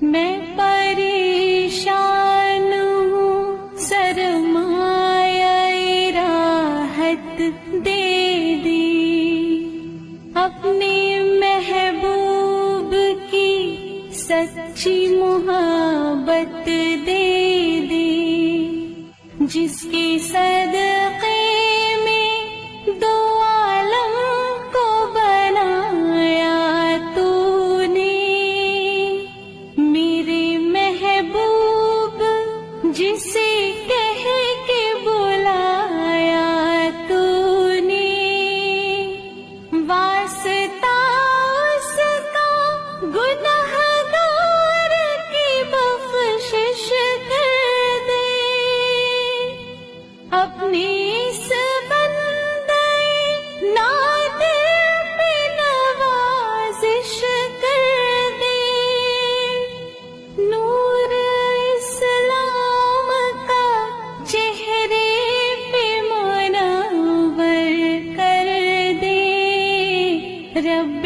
میں پریشان ہوں، سرمایہ راحت دے دی، اپنے محبوب کی سچی محبت دے دی، جس کے صدقے میں دو عالم کو بنایا تو نے، میرے محبوب جسے کہہ کے بلایا تو نے، واسطہ اس کا گنہگار کی بخشش کر دے، اپنے اس بندے نادر پہ نوازش کر دے، نور اسلام کا چہرے پہ منور کر دے، رب